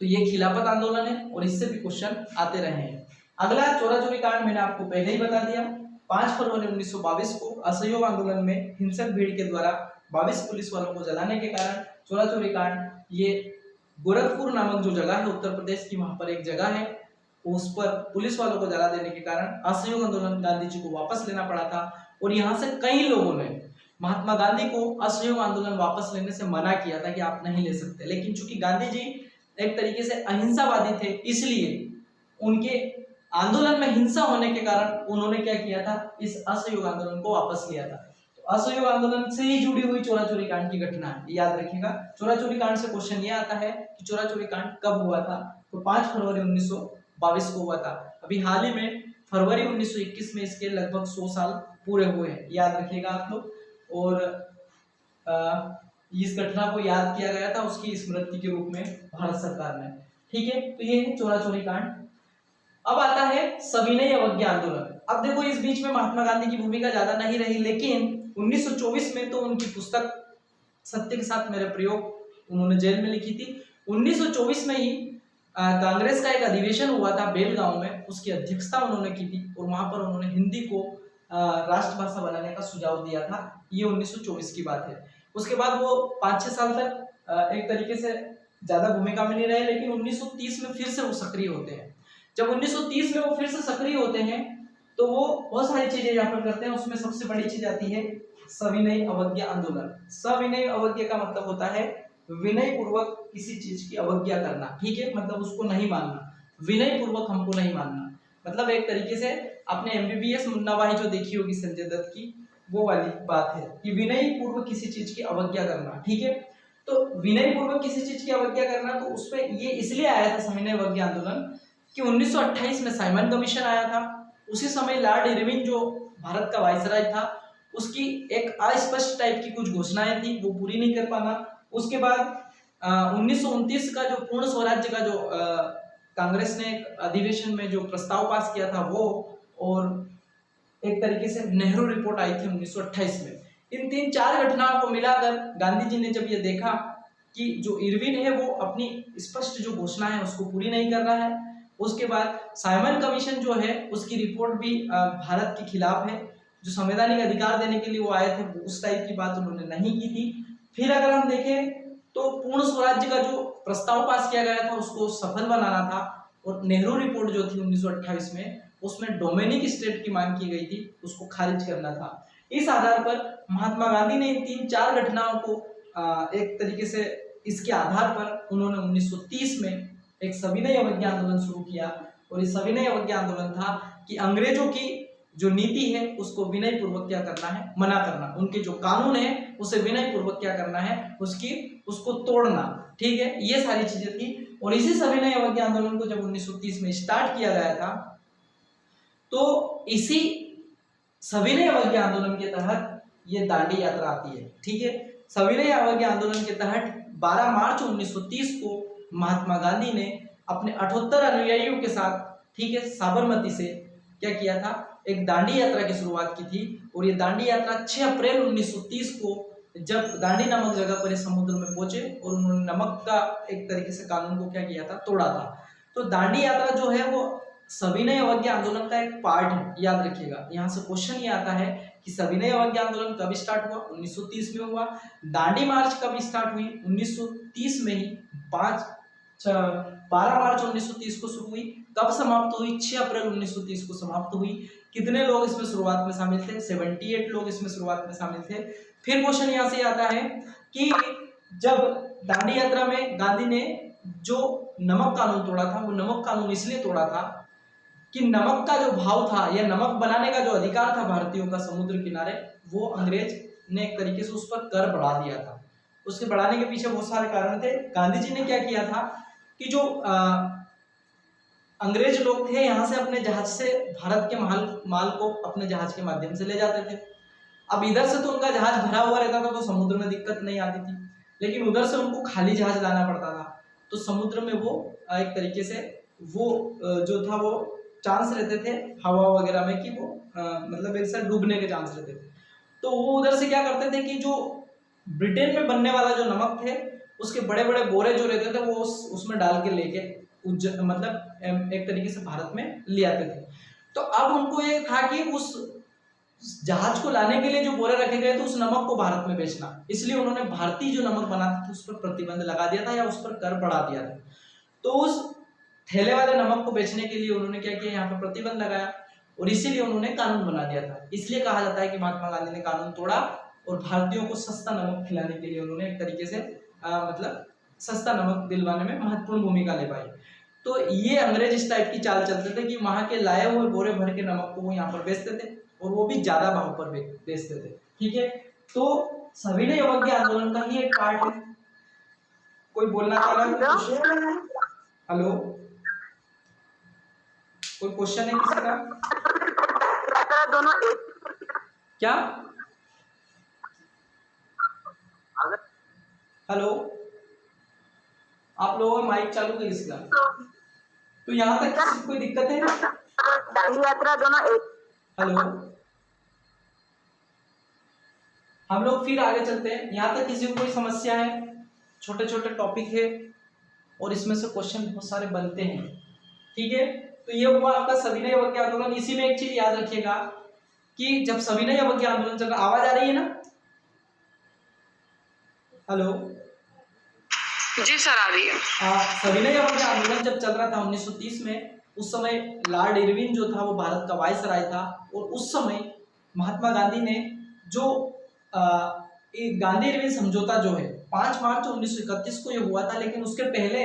तो ये खिलाफत आंदोलन है और इससे भी क्वेश्चन आते रहे हैं। अगला चोरा चोरी कांड मैंने आपको पहले ही बता दिया। 5 फरवरी 1922 को असहयोग आंदोलन में हिंसक भीड़ के द्वारा 22 पुलिस वालों को जलाने के कारण चोरा चोरी कांड। ये गोरखपुर नामक जो जगह है उत्तर प्रदेश की, वहां पर एक जगह है, उस पर पुलिस वालों को जला देने के कारण असहयोग आंदोलन गांधी जी को वापस लेना पड़ा था। और यहाँ से कई लोगों ने महात्मा गांधी को असहयोग आंदोलन वापस लेने से मना किया था कि आप नहीं ले सकते, लेकिन चूंकि गांधी जी एक तरीके से अहिंसावादी थे, इसलिए उनके आंदोलन में हिंसा होने के कारण उन्होंने क्या किया था, इस असहयोग आंदोलन को वापस लिया था। तो असहयोग आंदोलन से ही जुड़ी हुई चोरा चोरी कांड की घटना है, याद रखिएगा। चोरा चोरी कांड से क्वेश्चन ये आता है कि चोरा चोरी कांड कब हुआ था, तो 5 फरवरी 1922 को हुआ था। अभी हाल ही में फरवरी 1921 में इसके लगभग 100 साल पूरे हुए हैं, याद रखिएगा आप लोग। और इस घटना को याद किया गया था उसकी स्मृति के रूप में भारत सरकार ने, ठीक है। तो ये है चोरा चोरी कांड। अब आता है सविनय अवज्ञा आंदोलन। अब देखो इस बीच में महात्मा गांधी की भूमिका ज्यादा नहीं रही, लेकिन 1924 में तो उनकी पुस्तक सत्य के साथ मेरे प्रयोग उन्होंने जेल में लिखी थी। 1924 में ही कांग्रेस का एक अधिवेशन हुआ था बेलगांव में, उसकी अध्यक्षता उन्होंने की थी और वहां पर उन्होंने हिंदी को राष्ट्रभाषा बनाने का सुझाव दिया था। ये 1924 की बात है। उसके बाद वो 5-6 साल तक एक तरीके से ज्यादा भूमिका में नहीं रहे, लेकिन 1930 में फिर से वो सक्रिय होते हैं। जब 1930 में वो फिर से सक्रिय होते हैं तो वो बहुत सारी चीजें यहाँ पर करते हैं। उसमें सबसे बड़ी चीज आती है सविनय अवज्ञा आंदोलन। सविनय अवज्ञा का मतलब होता है विनय पूर्वक किसी चीज की अवज्ञा करना, ठीक है, मतलब उसको नहीं मानना, विनय पूर्वक हमको नहीं मानना। मतलब एक तरीके से आपने MBBS मुन्ना भाई जो देखी होगी संजय दत्त की, वो वाली बात है कि विनय पूर्वक किसी चीज की अवज्ञा करना, ठीक है। तो विनय पूर्वक किसी चीज की अवज्ञा करना, तो उसमें ये इसलिए आया था सविनय अवज्ञा आंदोलन कि 1928 में साइमन कमीशन आया था। उसी समय लॉर्ड इरविन जो भारत का वाइसराय था, उसकी एक अस्पष्ट टाइप की कुछ घोषणाएं थी, वो पूरी नहीं कर पाना। उसके बाद 1929 का जो पूर्ण स्वराज्य का जो कांग्रेस ने एक अधिवेशन में जो प्रस्ताव पास किया था वो, और एक तरीके से नेहरू रिपोर्ट आई थी 1928 में। इन 3-4 घटनाओं को मिलाकर गांधी जी ने जब ये देखा कि जो इरविन है वो अपनी स्पष्ट जो घोषणा है उसको पूरी नहीं कर रहा है, उसके बाद साइमन कमीशन जो है उसकी रिपोर्ट भी भारत के खिलाफ है, जो संवैधानिक अधिकार देने के लिए वो आए थे उस टाइप की बात उन्होंने नहीं की थी। फिर अगर हम देखें तो पूर्ण स्वराज्य का जो प्रस्ताव पास किया गया था उसको सफल बनाना था, और नेहरू रिपोर्ट जो थी 1928 में, उसमें डोमिनिक स्टेट की मांग की गई थी, उसको खारिज करना था। इस आधार पर महात्मा गांधी ने इन 3-4 घटनाओं को एक तरीके से इसके आधार पर उन्होंने 1930 में एक सविनय अवज्ञा आंदोलन शुरू किया। और इस सविनय अवज्ञा आंदोलन था कि अंग्रेजों की जो नीति है उसको विनय पूर्वक क्या करना है, मना करना, उनके जो कानून है उसे विनय पूर्वक क्या करना है, उसको तोड़ना, ठीक है। ये सारी चीजें थी। और इसी सविनय अवज्ञा आंदोलन को जब 1930 में स्टार्ट किया गया था, तो इसी सविनय अवज्ञा आंदोलन के तहत ये दांडी यात्रा आती है, ठीक है। सविनय अवज्ञा आंदोलन के तहत 12 मार्च 1930 को महात्मा गांधी ने अपने 78 अनुयायियों के साथ, ठीक है, साबरमती से क्या किया था, एक दांडी यात्रा की शुरुआत की थी। और ये दांडी यात्रा 6 अप्रैल 1930 को जब दांडी नामक जगह पर समुद्र में पहुंचे और उन्होंने नमक का एक तरीके से कानून को क्या किया था, तोड़ा था। तो दांडी यात्रा जो है वो सविनय अवज्ञा आंदोलन का एक पार्ट है, याद रखिएगा। यहाँ से क्वेश्चन ये आता है कि सविनय अवज्ञा आंदोलन कब स्टार्ट हुआ, 1930 में हुआ। दांडी मार्च कब स्टार्ट हुई, 1930 में ही 12 मार्च 1930 को शुरू हुई। कब समाप्त हुई, 6 अप्रैल 1930 को समाप्त हुई। कितने लोग इसमें शुरुआत में शामिल थे, 78 लोग इसमें शुरुआत में शामिल थे। फिर क्वेश्चन यहाँ से आता है कि जब दांडी यात्रा में गांधी ने जो नमक कानून तोड़ा था, वो नमक कानून इसलिए तोड़ा था कि नमक का जो भाव था या नमक बनाने का जो अधिकार था भारतीयों का समुद्र किनारे, वो अंग्रेज ने एक तरीके से उस पर कर बढ़ा दिया था। उसके बढ़ाने के पीछे बहुत सारे कारण थे। गांधी जी ने क्या किया था कि जो अंग्रेज लोग थे यहाँ से अपने जहाज से भारत के माल को अपने जहाज के माध्यम से ले जाते थे। अब इधर से तो उनका जहाज भरा हुआ रहता था तो समुद्र में दिक्कत नहीं आती थी, लेकिन उधर से उनको खाली जहाज लाना पड़ता था। तो समुद्र में वो एक तरीके से वो जो था वो चांस रहते थे हवा वगैरह में कि वो मतलब एक साथ डूबने के चांस रहते थे। तो वो उधर से क्या करते थे कि जो ब्रिटेन में बनने वाला जो नमक थे उसके बड़े बड़े बोरे जो रहते थे वो उसमें डाल के लेके मतलब एक तरीके से भारत में ले आते थे। तो अब उनको ये था कि उस जहाज को लाने के लिए जो बोरे रखे गए थे उस नमक को भारत में बेचना, इसलिए उन्होंने भारतीय जो नमक बनाते थे उस पर प्रतिबंध लगा दिया था या उस पर कर बढ़ा दिया था। तो उस थैले वाले नमक को बेचने के लिए उन्होंने क्या किया, यहाँ पर प्रतिबंध लगाया और इसीलिए उन्होंने कानून बना दिया था। इसलिए कहा जाता है कि महात्मा गांधी ने कानून तोड़ा और भारतीयों को सस्ता नमक खिलाने के लिए उन्होंने एक तरीके से मतलब सस्ता नमक दिलवाने में महत्वपूर्ण भूमिका निभाई। तो ये अंग्रेज इस टाइप की चाल चलते थे कि वहां के लाए हुए बोरे भर के नमक को वो यहाँ पर बेचते थे और वो भी ज्यादा भाव पर बेचते थे। ठीक है, तो सविनय अवज्ञा आंदोलन का ही एक पार्ट है। कोई बोलना चाह रहा है? हेलो, कोई क्वेश्चन है किसी का? दोनों क्या? हेलो, आप लोगों का माइक चालू है इसका? तो यहाँ तक किसी कोई दिक्कत है? दांडी यात्रा दोनों एक। हेलो, हम लोग फिर आगे चलते हैं। यहाँ तक किसी को कोई समस्या है? छोटे छोटे टॉपिक है और इसमें से क्वेश्चन बहुत सारे बनते हैं। ठीक है, तो ये हुआ आपका सविनय अवज्ञा आंदोलन। इसी में एक चीज याद रखिएगा कि जब सविनय अवज्ञा आंदोलन चल रहा, आवाज आ रही है ना? हेलो, जी सर आ रही है। सविनय अवज्ञा आंदोलन जब चल रहा था 1930 में, उस समय लॉर्ड इरविन जो था वो भारत का वायसराय था और उस समय महात्मा गांधी ने जो एक गांधी इरविन समझौता जो है 5 मार्च 1931 को ये हुआ था, लेकिन उसके पहले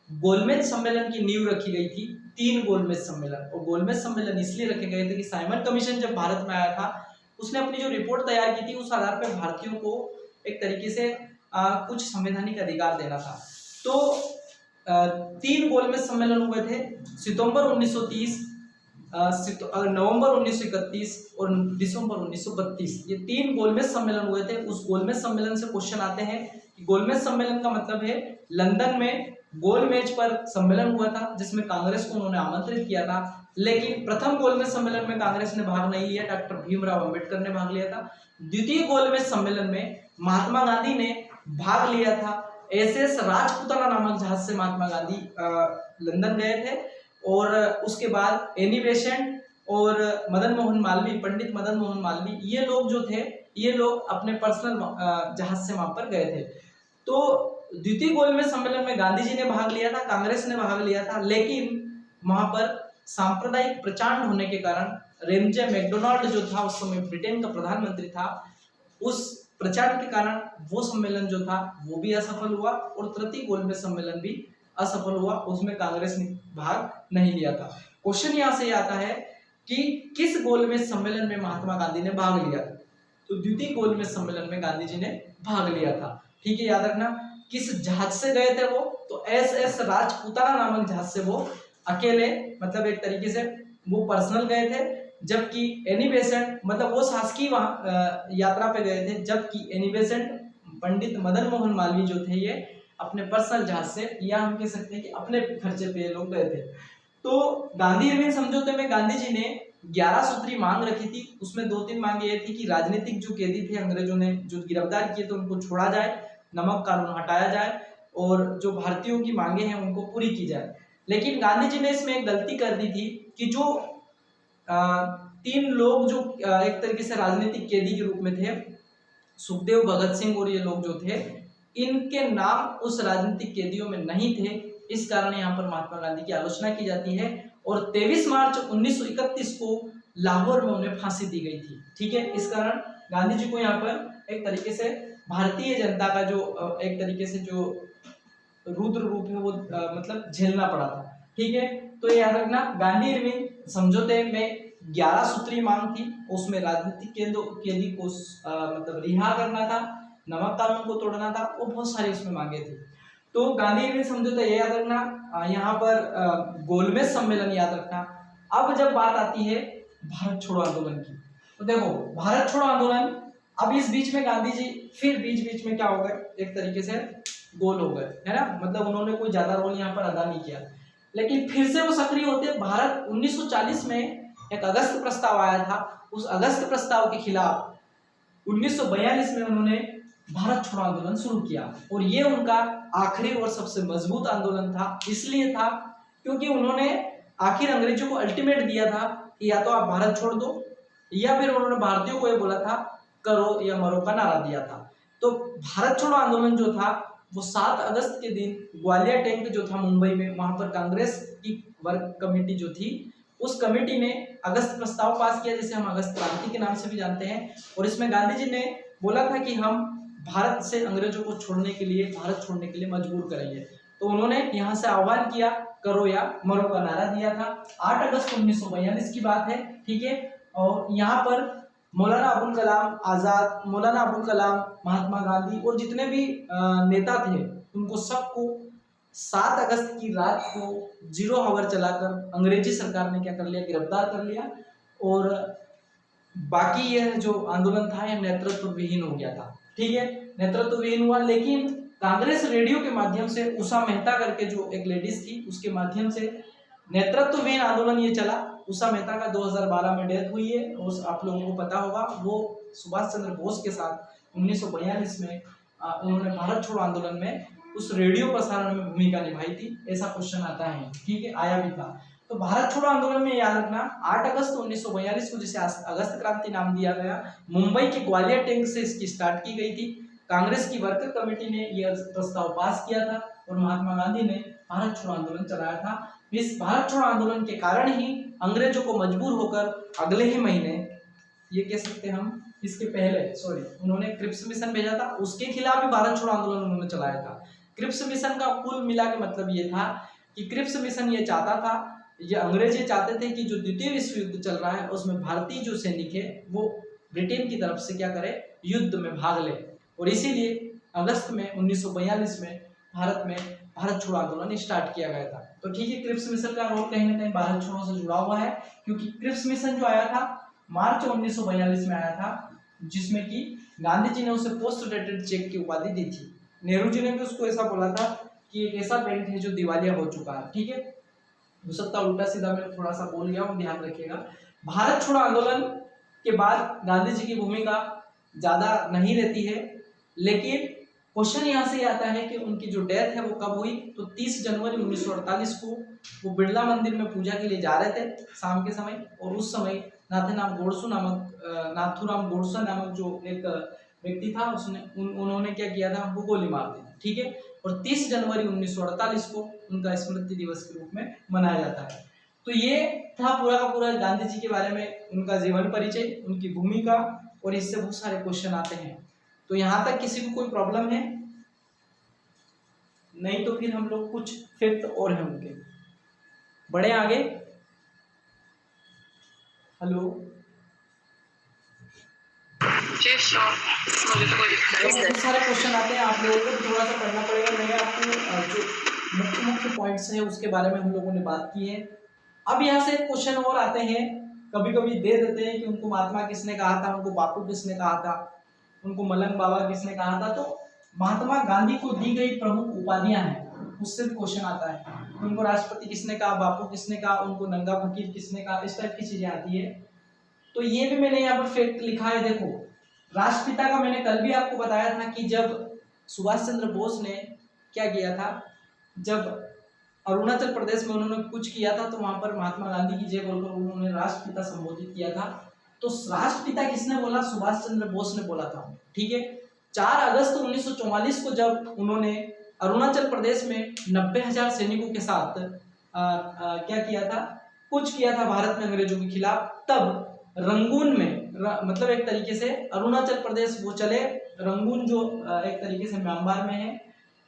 गोलमेज सम्मेलन की नींव रखी गई थी। 3 गोलमेज सम्मेलन, और गोलमेज सम्मेलन इसलिए रखे गए थे कि साइमन कमीशन जब भारत में आया था उसने अपनी जो रिपोर्ट तैयार की थी उस आधार पर भारतीयों को एक तरीके से कुछ संवैधानिक अधिकार देना था। तो 3 गोलमेज सम्मेलन हुए थे, सितंबर 1930, नवंबर 1931 और दिसंबर 1932। ये 3 गोलमेज सम्मेलन हुए थे। उस गोलमेज सम्मेलन से क्वेश्चन आते हैं कि गोलमेज सम्मेलन का मतलब है लंदन में गोलमेज पर सम्मेलन हुआ था जिसमें कांग्रेस को उन्होंने आमंत्रित किया था, लेकिन प्रथम गोलमेज सम्मेलन में कांग्रेस ने भाग नहीं लिया, डॉक्टर भीमराव अंबेडकर ने भाग लिया था। द्वितीय गोलमेज सम्मेलन में महात्मा गांधी ने भाग लिया था। एसएस राजपुताना नामक जहाज से महात्मा गांधी लंदन गए थे और उसके बाद एनी बेसेंट और मदन मोहन मालवीय, पंडित मदन मोहन मालवीय, ये लोग जो थे ये लोग अपने पर्सनल जहाज से वहां पर गए थे। तो द्वितीय गोलमेज सम्मेलन में गांधी जी ने भाग लिया था, कांग्रेस ने भाग लिया था, लेकिन वहां पर सांप्रदायिक प्रचंड होने के कारण रेमजे मैकडोनाल्ड जो था उस समय ब्रिटेन का प्रधानमंत्री था, उस प्रचंड के कारण वो सम्मेलन जो था वो भी असफल हुआ और तृतीय गोलमेज सम्मेलन भी असफल हुआ, उसमें कांग्रेस ने भाग नहीं लिया था। क्वेश्चन यहाँ से आता है कि किस गोलमेज सम्मेलन में महात्मा गांधी ने भाग लिया था? तो द्वितीय गोलमेज सम्मेलन में गांधी जी ने भाग लिया था। ठीक है, याद रखना। किस जहाज से गए थे वो? तो एसएस राजपुताना नामक जहाज से वो अकेले, मतलब एक तरीके से वो पर्सनल गए थे, जबकि एनी बेसेंट मतलब वो शासकीय यात्रा पे गए थे, जबकि एनी बेसेंट पंडित मदन मोहन मालवीय जो थे ये अपने पर्सनल जहाज से, या हम कह सकते हैं कि अपने खर्चे पे लोग गए थे। तो गांधी इरविन समझौते में गांधी जी ने 11 सूत्री मांग रखी थी। उसमें 2-3 मांगे ये थी कि राजनीतिक जो कैदी थे अंग्रेजों ने जो गिरफ्तार किए थे उनको छोड़ा जाए, नमक कानून हटाया जाए और जो भारतीयों की मांगे हैं उनको पूरी की जाए। लेकिन गांधी जी ने इसमें एक गलती कर दी थी कि जो 3 लोग जो एक तरीके से राजनीतिक कैदी के रूप में थे, सुखदेव, भगत सिंह और ये लोग जो थे, इनके नाम उस राजनीतिक कैदियों में नहीं थे। इस कारण यहाँ पर महात्मा गांधी की आलोचना की जाती है और 23 मार्च 1931 को लाहौर में उन्हें फांसी दी गई थी। ठीक है, इस कारण गांधी जी को यहाँ पर एक तरीके से भारतीय जनता का जो एक तरीके से जो रुद्र रूप है वो मतलब झेलना पड़ा था। ठीक है, तो याद रखना गांधी इरविन समझौते में 11 सूत्री मांग थी, उसमें राजनीतिक कैदी को मतलब रिहा करना था, नमक कानून को तोड़ना था, वो बहुत सारी उसमें मांगे थी। तो गांधी इरविन समझौता ये याद रखना। यहाँ पर गोलमेज सम्मेलन याद रखना। अब जब बात आती है भारत छोड़ो आंदोलन की, तो देखो भारत छोड़ो आंदोलन, अब इस बीच में गांधी जी फिर बीच में क्या हो गए, एक तरीके से गोल हो गए, है ना, मतलब उन्होंने कोई ज्यादा रोल यहाँ पर अदा नहीं किया, लेकिन फिर से वो सक्रिय होते। भारत 1940 में एक अगस्त प्रस्ताव आया था, उस अगस्त प्रस्ताव के खिलाफ 1942 में उन्होंने भारत छोड़ो आंदोलन शुरू किया और ये उनका आखिरी और सबसे मजबूत आंदोलन था। इसलिए था क्योंकि उन्होंने आखिर अंग्रेजों को अल्टीमेट दिया था कि या तो आप भारत छोड़ दो या फिर उन्होंने भारतीयों को ये बोला था करो या मरो का नारा दिया था। तो भारत छोड़ो आंदोलन जो था वो 7 अगस्त के दिन ग्वालियर टैंक जो था मुंबई में, वहां पर कांग्रेस की वर्क कमेटी जो थी उस कमेटी ने अगस्त प्रस्ताव पास किया, जिसे हम अगस्त क्रांति के नाम से भी जानते हैं। और इसमें गांधी जी ने बोला था कि हम भारत से अंग्रेजों को छोड़ने के लिए, भारत छोड़ने के लिए मजबूर करेंगे। तो उन्होंने यहाँ से आह्वान किया, करो या मरो का नारा दिया था। 8 अगस्त 1942 की बात है, ठीक है। और यहाँ पर मौलाना अबुल कलाम आज़ाद, मौलाना अबुल कलाम, महात्मा गांधी और जितने भी नेता थे उनको सबको 7 अगस्त की रात को 0 आवर चलाकर अंग्रेजी सरकार ने क्या कर लिया, गिरफ्तार कर लिया। और बाकी यह जो आंदोलन था यह नेतृत्व विहीन हो गया था, ठीक है, नेतृत्व विहीन हुआ। लेकिन कांग्रेस रेडियो के माध्यम से, उषा मेहता करके जो एक लेडीज थी उसके माध्यम से नेतृत्व विहीन आंदोलन ये चला। उषा मेहता का 2012 में डेथ हुई है और आप लोगों को पता होगा वो सुभाष चंद्र बोस के साथ 1942 में उन्होंने भारत छोड़ो आंदोलन में उस रेडियो प्रसारण में भूमिका निभाई थी। ऐसा क्वेश्चन आता है, ठीक है, आया भी था। तो भारत छोड़ो आंदोलन में याद रखना 8 अगस्त 1942 को, जिसे अगस्त क्रांति नाम दिया गया, मुंबई के ग्वालियर टैंक से इसकी स्टार्ट की गई थी। कांग्रेस की वर्कर कमेटी ने यह प्रस्ताव पास किया था और महात्मा गांधी ने भारत छोड़ो आंदोलन चलाया था। इस भारत छोड़ो आंदोलन के कारण ही अंग्रेजों को मजबूर होकर अगले ही महीने, ये कह सकते हैं हम, इसके पहले उन्होंने क्रिप्स मिशन भेजा था, उसके खिलाफ भी भारत छोड़ो आंदोलन उन्होंने चलाया था। क्रिप्स मिशन का कुल मिला के मतलब ये था कि क्रिप्स मिशन ये चाहता था, ये अंग्रेज ये चाहते थे कि जो द्वितीय विश्व युद्ध चल रहा है उसमें भारतीय जो सैनिक है वो ब्रिटेन की तरफ से क्या करे, युद्ध में भाग ले। और इसीलिए अगस्त में 1942 में भारत में भारत छोड़ो आंदोलन स्टार्ट किया गया था। तो ठीक है, क्रिप्स मिशन का रोल कहीं ना कहीं भारत छोड़ो से जुड़ा हुआ है, क्योंकि क्रिप्स मिशन जो आया था मार्च 1942 में आया था, जिसमें कि गांधी जी ने उसे पोस्ट डेटेड चेक की उपाधि दी थी। नेहरू जी ने भी उसको ऐसा बोला था कि एक ऐसा बैंक है जो दिवालिया हो चुका है, ठीक है। हो सकता है उल्टा सीधा मैं थोड़ा सा बोल गया हूँ, ध्यान रखिएगा। भारत छोड़ो आंदोलन के बाद गांधी जी की भूमिका ज्यादा नहीं रहती है, लेकिन क्वेश्चन यहाँ से आता है कि उनकी जो डेथ है वो कब हुई। तो 30 जनवरी 1948 को वो बिरला मंदिर में पूजा के लिए जा रहे थे शाम के समय, और उस समय नाथूराम गोडसे नामक जो एक व्यक्ति था उन्होंने क्या किया था, वो गोली मार दी, ठीक है। और 30 जनवरी 1948 को उनका स्मृति दिवस के रूप में मनाया जाता है। तो ये था पूरा का पूरा गांधी जी के बारे में उनका जीवन परिचय, उनकी भूमिका, और इससे बहुत सारे क्वेश्चन आते हैं। तो यहाँ तक किसी को कोई प्रॉब्लम है? नहीं तो फिर हम लोग कुछ फैक्ट और हैं उनके, बढ़े आगे। हेलो बहुत सारे क्वेश्चन आते हैं, आप लोगों को थोड़ा सा पढ़ना पड़ेगा। मैंने आपको जो मुख्य पॉइंट्स हैं उसके बारे में हम लोगों ने बात की है। अब यहाँ से क्वेश्चन और आते हैं, कभी कभी दे देते हैं कि उनको महात्मा किसने कहा था, उनको बापू किसने कहा था, उनको मलंग बाबा किसने कहा था। तो महात्मा गांधी को दी गई प्रमुख उपाधियां हैं, उससे भी क्वेश्चन आता है। उनको राष्ट्रपति किसने कहा, बापू किसने कहा, उनको नंगा फकीर किसने कहा, इस टाइप की चीजें आती है। तो ये भी मैंने यहाँ पर फैक्ट लिखा है। देखो, राष्ट्रपिता का मैंने कल भी आपको बताया था कि जब सुभाष चंद्र बोस ने क्या किया था, जब अरुणाचल प्रदेश में उन्होंने कुछ किया था तो वहां पर महात्मा गांधी की जय बोलकर उन्होंने राष्ट्रपिता संबोधित किया था। तो राष्ट्रपिता किसने बोला, सुभाष चंद्र बोस ने बोला था, ठीक है। 4 अगस्त 1944 को जब उन्होंने अरुणाचल प्रदेश में 90,000 सैनिकों के साथ क्या किया था, कुछ किया था भारत में अंग्रेजों के खिलाफ, तब रंगून में मतलब एक तरीके से अरुणाचल प्रदेश वो चले, रंगून जो एक तरीके से म्यांमार में है,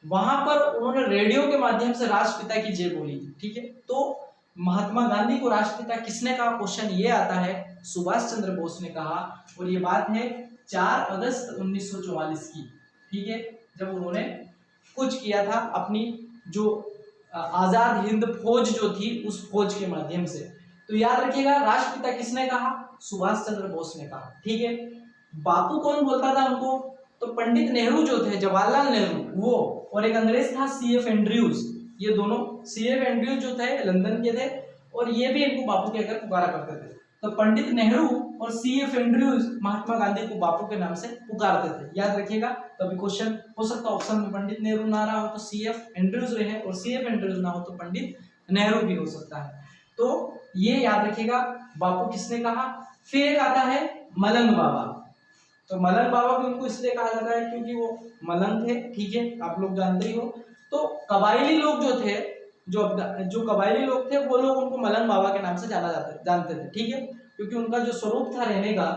वहां पर उन्होंने रेडियो के माध्यम से राष्ट्रपिता की जय बोली, ठीक है। तो महात्मा गांधी को राष्ट्रपिता किसने कहा, क्वेश्चन ये आता है, सुभाष चंद्र बोस ने कहा। और ये बात है 4 अगस्त 1944 की, ठीक है, जब उन्होंने कुछ किया था अपनी जो आजाद हिंद फौज जो थी उस फौज के माध्यम से। तो याद रखिएगा, राष्ट्रपिता किसने कहा, सुभाष चंद्र बोस ने कहा, ठीक है। बापू कौन बोलता था उनको, तो पंडित नेहरू जो थे, जवाहरलाल नेहरू वो, और एक अंग्रेज था CF एंड्रयूज। ये दोनों CF एंड्रयूज जो थे लंदन के थे, और ये भी इनको बापू कहकर पुकारा करते थे। तो पंडित नेहरू और CF एंड्रयूज महात्मा गांधी को बापू के नाम से पुकारते थे, याद रखिएगा। कभी क्वेश्चन हो सकता है ऑप्शन में पंडित नेहरू ना रहा हो तो CF एंड्रयूज रहे, और CF एंड्रयूज ना हो तो पंडित नेहरू भी हो सकता है। तो ये याद रखिएगा, बापू किसने कहा। फिर एक आता है मलंग बाबा। तो मलंग बाबा भी उनको इसलिए कहा जाता है क्योंकि वो मलंग थे, ठीक है, आप लोग जानते ही हो। तो कबायली लोग जो थे, जो कबायली लोग थे, वो लोग उनको मलंग बाबा के नाम से जानते थे, ठीक है, क्योंकि उनका जो स्वरूप था रहने का,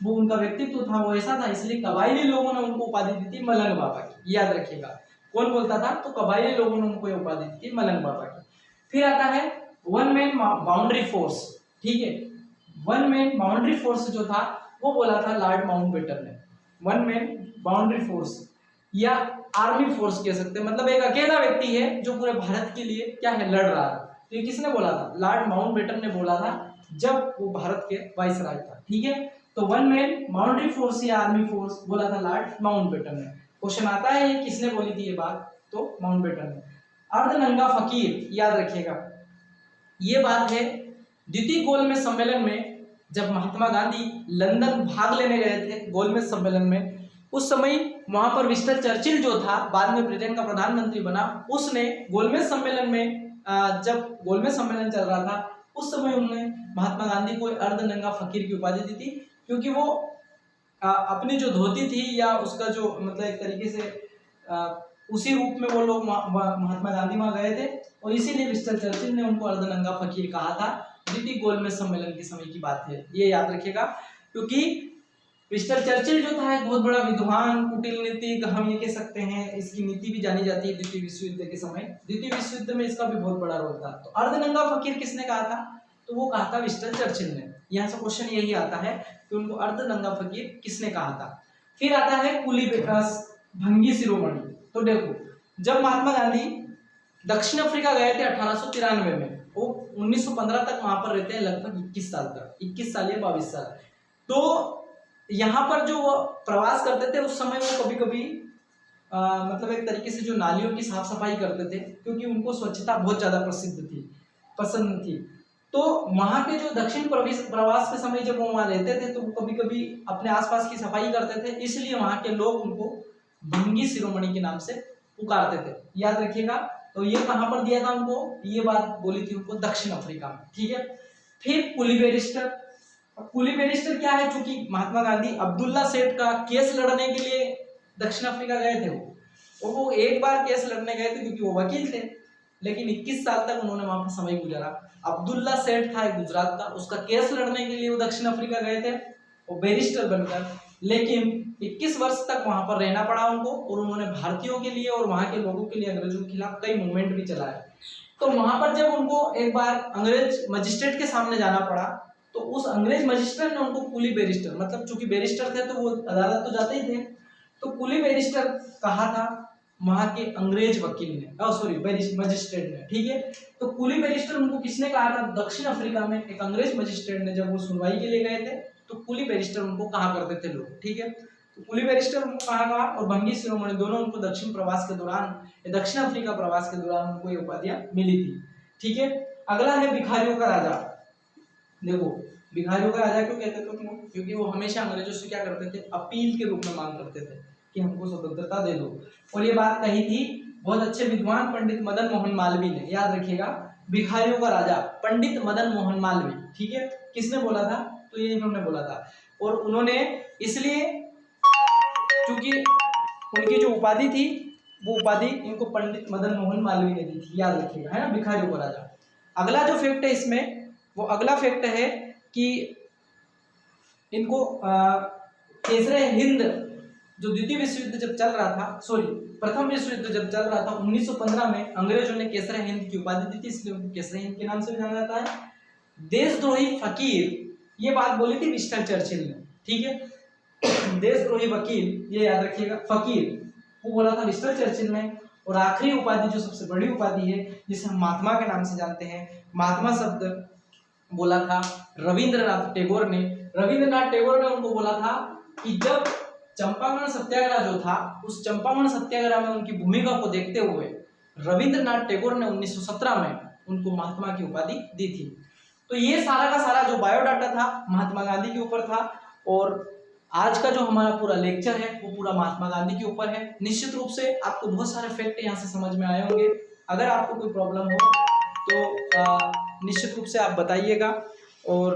वो उनका व्यक्तित्व था वो ऐसा था, इसलिए कबायली लोगों ने उनको उपाधि दी थी मलंग बाबा की। याद रखिएगा, कौन बोलता था, तो कबायली लोगों ने उनको उपाधि दी थी मलंग बाबा की। फिर आता है वन मैन बाउंड्री फोर्स, ठीक है। वन मैन बाउंड्री फोर्स जो था वो बोला था लॉर्ड माउंटबेटन ने। वन मैन बाउंड्री फोर्स या आर्मी फोर्स कह सकते हैं, मतलब एक अकेला व्यक्ति है जो पूरे भारत के लिए क्या है, लड़ रहा है। तो ये किसने बोला था, लॉर्ड माउंटबेटन ने बोला था जब वो भारत के वाइसराय था, ठीक है। तो वन मैन बाउंड्री फोर्स या आर्मी फोर्स बोला था लॉर्ड माउंटबेटन ने। क्वेश्चन आता है ये किसने बोली थी ये बात, तो माउंटबेटन ने। अर्धनंगा फकीर, याद रखिएगा, ये बात है द्वितीय गोलमेज सम्मेलन में, जब महात्मा गांधी लंदन भाग लेने गए थे गोलमेज सम्मेलन में, उस समय वहां पर विंस्टन चर्चिल जो था, बाद में ब्रिटेन का प्रधानमंत्री बना, उसने गोलमेज सम्मेलन में जब गोलमेज सम्मेलन चल रहा था उस समय उन्होंने महात्मा गांधी को अर्धनंगा फकीर की उपाधि दी थी, क्योंकि वो अपनी जो धोती थी या उसका जो मतलब एक तरीके से उसी रूप में वो लोग महात्मा गांधी वहां गए थे, और इसीलिए विंस्टन चर्चिल ने उनको अर्धनंगा फकीर कहा था। द्वितीय गोलमेज सम्मेलन के समय की बात है, ये याद रखिएगा, क्योंकि विंस्टन चर्चिल जो था एक बहुत बड़ा विद्वान, कुटिल नीतिक, हम ये कह सकते हैं, इसकी नीति भी जानी जाती है द्वितीय विश्व युद्ध के समय। द्वितीय विश्व युद्ध में इसका भी बहुत बड़ा रोल था। तो अर्धनंगा फकीर किसने कहा था, तो वो कहा था विंस्टन चर्चिल ने। यहाँ से क्वेश्चन यही आता है कि उनको अर्धनंगा फकीर किसने कहा था। फिर आता है कुली भंगी शिरोमणि। तो देखो, जब महात्मा गांधी दक्षिण अफ्रीका गए थे 1893 में, वो 1915 तक वहां पर रहते हैं, लगभग 21 साल तक, 21 साल या 22 साल। तो यहाँ पर जो वो प्रवास करते थे उस समय वो कभी कभी मतलब एक तरीके से जो नालियों की साफ सफाई करते थे, क्योंकि उनको स्वच्छता बहुत ज्यादा पसंद थी। तो वहां के जो दक्षिण प्रवास के समय जब वो वहां रहते थे तो वो कभी कभी अपने आसपास की सफाई करते थे, इसलिए वहां के लोग उनको भंगी शिरोमणि के नाम से पुकारते थे, याद रखिएगा। तो ये कहां पर दिया था उनको, ये बात बोली थी उनको दक्षिण अफ्रीका में, ठीक है। फिर कुली बैरिस्टर। कुली बैरिस्टर क्या है, चूंकि महात्मा गांधी अब्दुल्ला सेठ का केस लड़ने के लिए दक्षिण अफ्रीका गए थे, वो एक बार केस लड़ने गए थे क्योंकि वो वकील थे, लेकिन 21 साल तक उन्होंने वहां पर समय गुजारा। अब्दुल्ला सेठ था एक गुजरात का, उसका केस लड़ने के लिए वो दक्षिण अफ्रीका गए थे, वो बैरिस्टर बनकर, लेकिन 21 वर्ष तक वहां पर रहना पड़ा उनको, और उन्होंने भारतीयों के लिए और वहां के लोगों के लिए अंग्रेजों के खिलाफ कई मूवमेंट भी चलाए। तो वहां पर जब उनको एक बार अंग्रेज मजिस्ट्रेट के सामने जाना पड़ा, तो उस अंग्रेज मजिस्ट्रेट ने उनको कुली बैरिस्टर, मतलब चूंकि बैरिस्टर थे तो वो अदालत तो जाते ही थे, तो कुली बैरिस्टर कहा था वहां के अंग्रेज वकील ने, मजिस्ट्रेट ने, ठीक है। तो कुली बैरिस्टर उनको किसने कहा था, दक्षिण अफ्रीका में एक अंग्रेज मजिस्ट्रेट ने, जब वो सुनवाई के लिए गए थे तो कुली बैरिस्टर उनको कहा करते थे लोग, ठीक है। तो कुली बैरिस्टर उनको कहा, और भंगी शिरोमणि दोनों उनको दक्षिण प्रवास के दौरान, दक्षिण अफ्रीका प्रवास के दौरान उनको ये उपाधियां मिली थी, ठीक है। अगला है भिखारियों का राजा। देखो, भिखारियों का राजा क्यों कहते थे, क्योंकि वो हमेशा अंग्रेजों से क्या करते थे, अपील के रूप में मांग करते थे कि हमको स्वतंत्रता दे दो। और ये बात कही थी बहुत अच्छे विद्वान पंडित मदन मोहन मालवीय ने, याद रखिएगा, भिखारियों का राजा पंडित मदन मोहन मालवीय, ठीक है। किसने बोला था, तो ये इन्होंने बोला था, और उन्होंने इसलिए क्योंकि उनकी जो उपाधि थी वो उपाधि इनको पंडित मदन मोहन मालवीय ने दी थी, याद रखिएगा, है ना, भिखारियों का राजा। अगला जो फैक्ट है इसमें, वो अगला फैक्ट है कि इनको केसरे हिंद, जो द्वितीय विश्व युद्ध जब चल रहा था, प्रथम विश्व युद्ध जब चल रहा था 1915 में, अंग्रेजों ने केसरे हिंद की उपाधि दी थी, इसलिए उनको केसरे हिंद के नाम से भी जाना जाता है। देशद्रोही फकीर, ये बात बोली थी विंस्टन चर्चिल ने, ठीक है। देशद्रोही वकील, ये याद रखिएगा, फकीर वो बोला था विंस्टन चर्चिल ने। और आखिरी उपाधि जो सबसे बड़ी उपाधि है, जिसे हम महात्मा के नाम से जानते हैं, महात्मा शब्द बोला था रविंद्रनाथ टैगोर ने। रविंद्रनाथ टैगोर ने उनको बोला था कि जब चंपारण सत्याग्रह जो था, उस चंपारण सत्याग्रह में उनकी भूमिका को देखते हुए रविंद्रनाथ टैगोर ने 1917 में उनको महात्मा की उपाधि दी थी। तो ये सारा का सारा जो बायोडाटा था महात्मा गांधी के ऊपर था, और आज का जो हमारा पूरा लेक्चर है वो पूरा महात्मा गांधी के ऊपर है। निश्चित रूप से आपको बहुत सारे फैक्ट यहाँ से समझ में आए होंगे। अगर आपको कोई प्रॉब्लम हो तो निश्चित रूप से आप बताइएगा। और